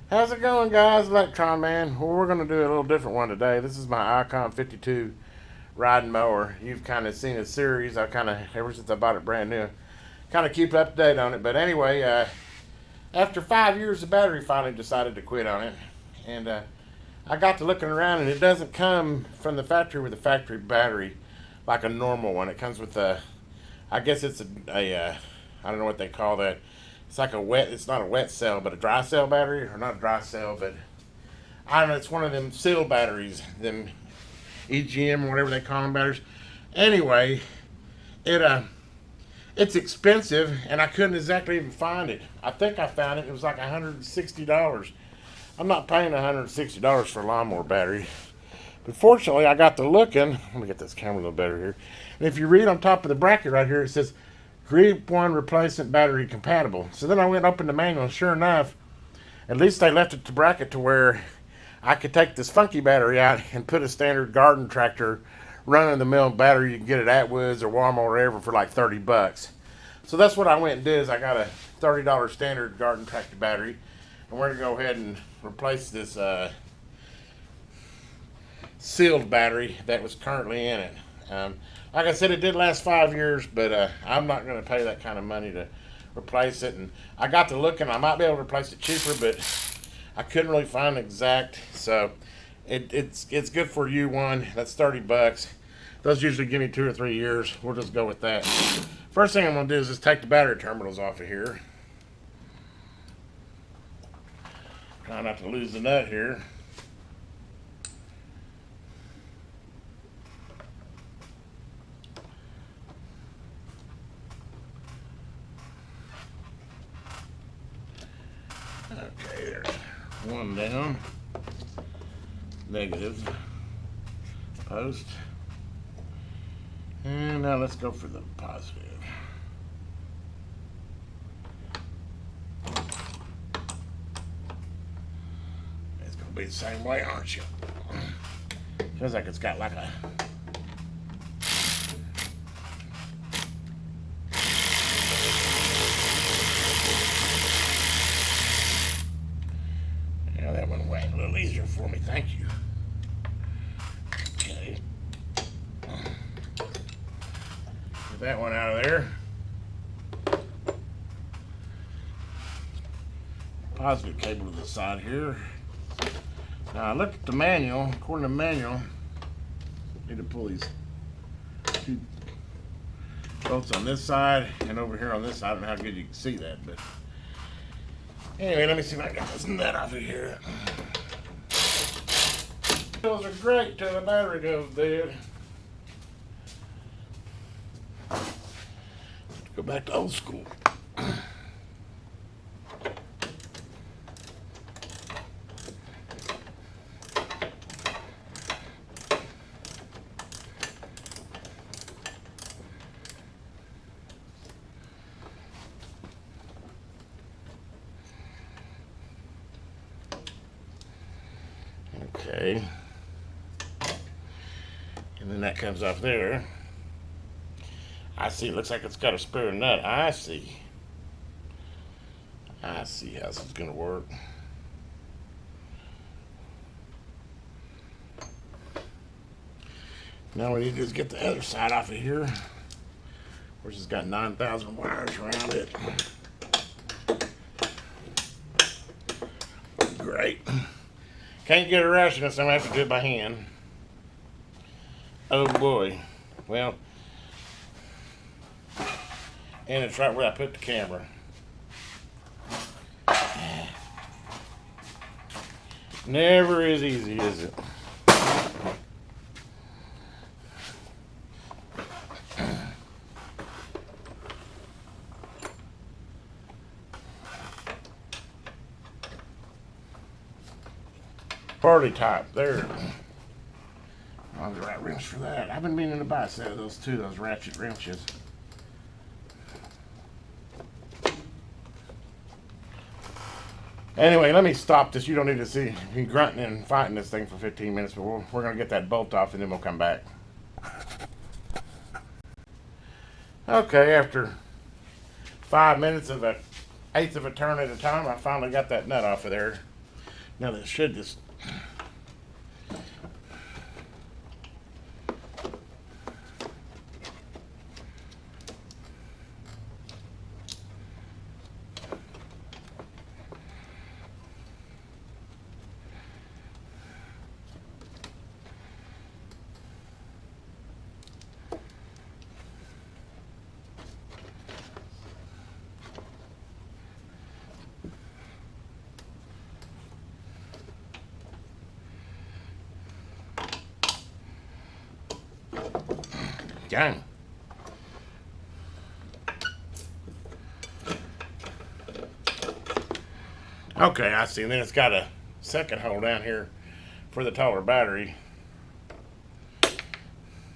How's it going, guys? Electron Man. Well, we're going to do a little different one today. This is my Icon 52 riding mower. You've kind of seen a series. I kind of, ever since I bought it brand new, kind of keep up to date on it. But anyway, after 5 years, the battery finally decided to quit on it. And I got to looking around, and it doesn't come from the factory with a factory battery like a normal one. It comes with a, I guess it's I don't know what they call that. It's like a wet, it's not a wet cell, but a dry cell battery, or not a dry cell, but I don't know, it's one of them sealed batteries, them EGM or whatever they call them batteries. Anyway, it it's expensive, and I couldn't exactly even find it. I think I found it. It was like $160. I'm not paying $160 for a lawnmower battery. But fortunately, I got to looking. Let me get this camera a little better here. And if you read on top of the bracket right here, it says Group 1 replacement battery compatible. So then I went and opened the manual, and sure enough, at least they left it to bracket to where I could take this funky battery out and put a standard garden tractor run-of-the-mill battery. You can get it at Atwoods or Walmart or wherever for like 30 bucks. So that's what I went and did, is I got a $30 standard garden tractor battery. And we're going to go ahead and replace this sealed battery that was currently in it. Like I said, it did last 5 years, but I'm not going to pay that kind of money to replace it. And I got to looking, I might be able to replace it cheaper, but I couldn't really find exact. So it's good for U1. That's 30 bucks. Those usually give me 2 or 3 years. We'll just go with that. First thing I'm going to do is just take the battery terminals off of here. Try not to lose the nut here. Okay, there's one down. Negative. Post. And now let's go for the positive. It's going to be the same way, aren't you? Feels like it's got like a... Yeah, that one went a little easier for me, thank you. Okay. Get that one out of there. Positive cable to the side here. Now I looked at the manual. According to the manual, I need to pull these two bolts on this side and over here on this side. I don't know how good you can see that, but anyway, let me see if I can get this nut off of here. Those are great till the battery goes dead. Go back to old school. Okay. And then that comes off there. I see, it looks like it's got a spare nut. I see how this is going to work. Now what we need to do is get the other side off of here. Of course, it's got 9,000 wires around it. Great. Can't get a ratchet, so I'm going to have to do it by hand. Oh boy. Well, and it's right where I put the camera. Never as easy, is it? Party type, there. I'll the right wrench for that. I've been meaning to buy a set of those too, those ratchet wrenches. Anyway, let me stop this. You don't need to see me grunting and fighting this thing for 15 minutes, but we're going to get that bolt off and then we'll come back. Okay, after 5 minutes of an eighth of a turn at a time, I finally got that nut off of there. Now this should just... Dang. Okay, I see. And then it's got a second hole down here for the taller battery. I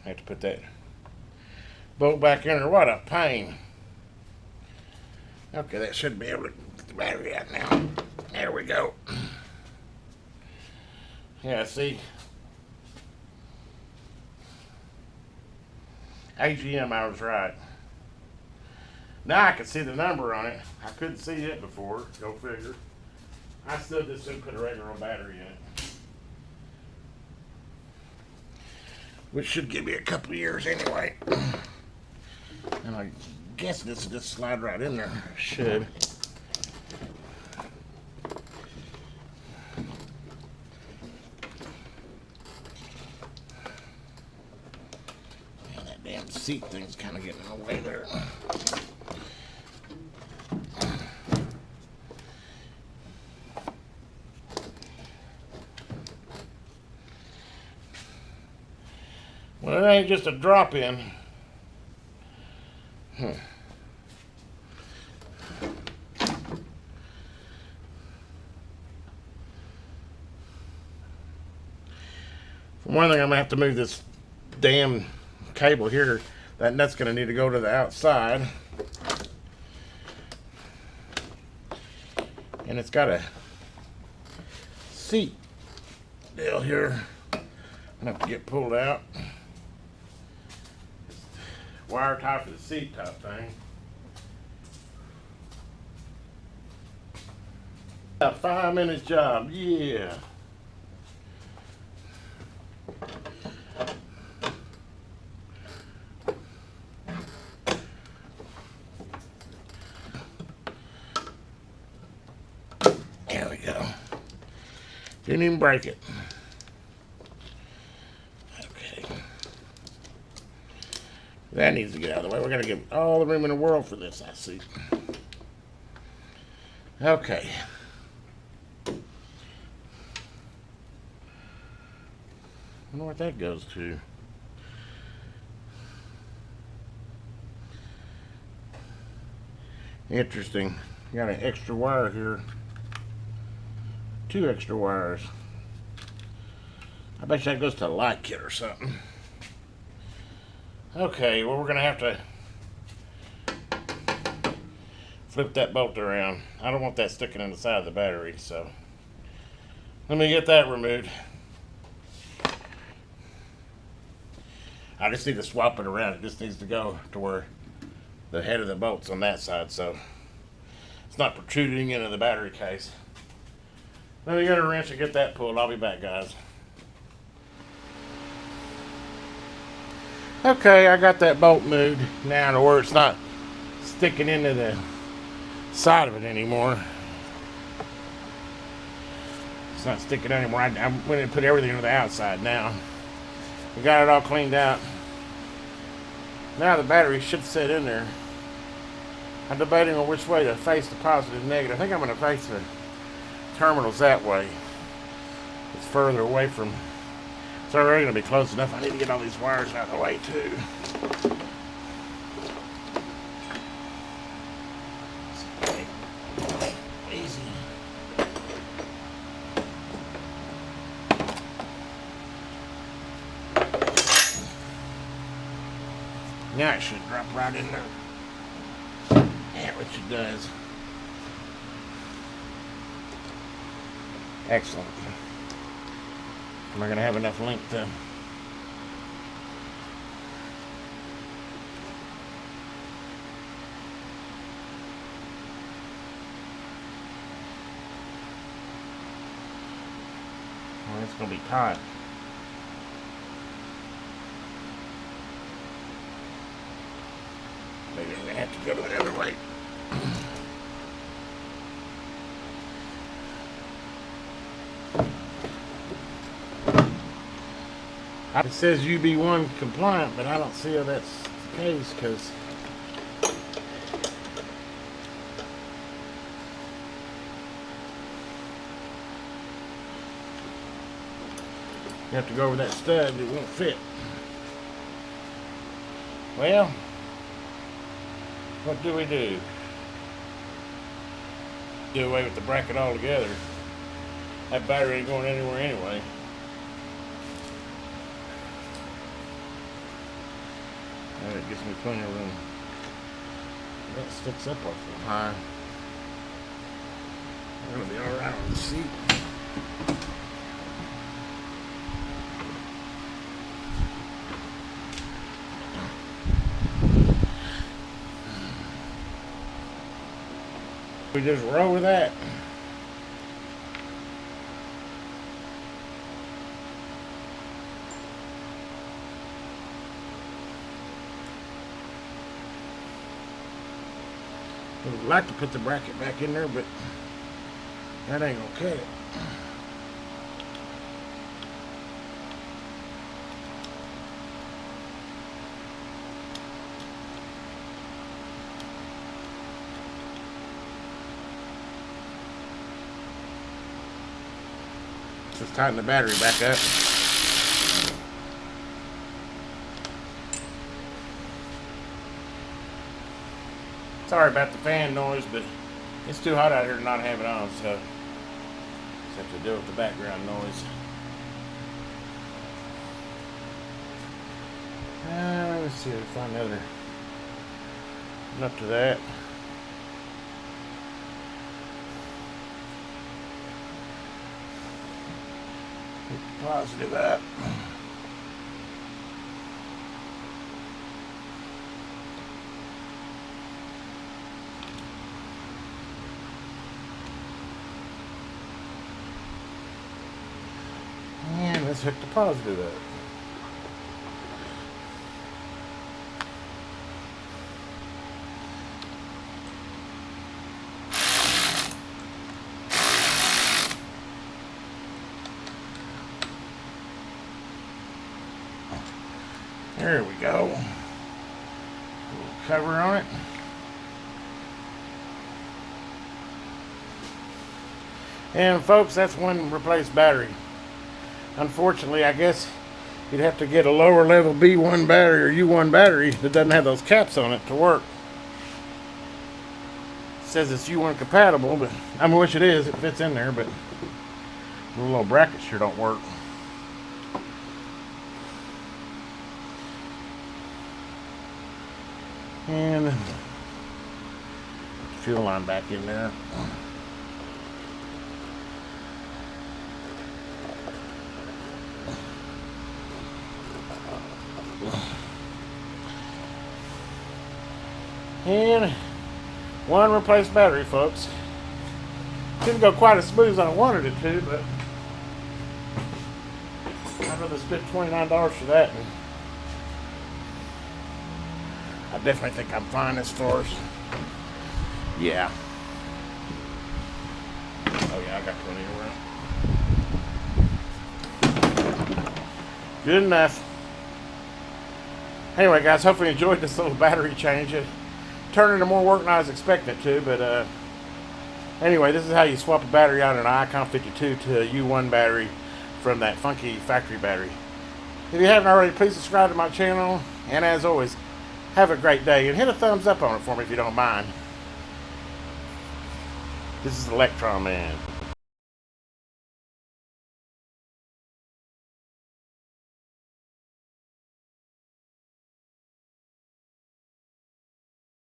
have to put that bolt back in there. What a pain. Okay, that should be able to get the battery out now. There we go. Yeah, see. AGM, I was right. Now I can see the number on it. I couldn't see it before. Go figure. I still just didn't put a regular battery in it, which should give me a couple of years anyway. And I guess this will just slide right in there. Should. Seat thing's kind of getting in the way there. Well, it ain't just a drop-in. For one thing, I'm gonna have to move this damn cable here. That nut's going to need to go to the outside. And it's got a seat deal here. I'm going to have to get pulled out. Wire tie for the seat type thing. A 5-minute job, yeah. Didn't even break it. Okay. That needs to get out of the way. We're going to give all the room in the world for this, I see. Okay. I wonder what that goes to. Interesting. Got an extra wire here. 2 extra wires. I bet you that goes to a light kit or something. Okay, well, we're gonna have to flip that bolt around. I don't want that sticking in the side of the battery, so let me get that removed. I just need to swap it around. It just needs to go to where the head of the bolt's on that side, so it's not protruding into the battery case. Let me get a wrench and get that pulled. I'll be back, guys. Okay, I got that bolt moved now to where it's not sticking into the side of it anymore. It's not sticking anymore. I went and put everything to the outside now. We got it all cleaned out. Now the battery should sit in there. I'm debating on which way to face the positive and negative. I think I'm going to face the terminals that way. It's further away from. It's already going to be close enough. I need to get all these wires out of the way too. Easy. Now it should drop right in there. Yeah, which it does. Excellent. Am I going to have enough length to... It's going to be tight. Maybe I'm going to have to go the other way. It says UB1 compliant, but I don't see how that's the case, because you have to go over that stud, it won't fit. Well, what do we do? Do away with the bracket altogether. That battery ain't going anywhere anyway. It gives me plenty of room. That sticks up awful high. I'm gonna be alright on the seat. We just roll with that. I would like to put the bracket back in there, but that ain't gonna cut it. Let's tighten the battery back up. Sorry about the fan noise, but it's too hot out here to not have it on, so just have to deal with the background noise. Let's see if we find another nut to that. Get the positive up. And let's hook the positive up. There we go. A little cover on it. And folks, that's one replaced battery. Unfortunately, I guess you'd have to get a lower level B1 battery or U1 battery that doesn't have those caps on it to work. It says it's U1 compatible, but I wish it is. It fits in there, but the little brackets sure don't work. And fuel line back in there. And one replaced battery, folks. Didn't go quite as smooth as I wanted it to, but I'd rather spend $29 for that. And I definitely think I'm fine as far as, yeah. Oh yeah, I got plenty of room. Good enough. Anyway, guys, hopefully you enjoyed this little battery change. It turned into more work than I was expecting it to, but anyway, this is how you swap a battery out of an Ikon 52 to a U1 battery from that funky factory battery. If you haven't already, please subscribe to my channel, and as always, have a great day, and hit a thumbs up on it for me if you don't mind. This is Electron Man.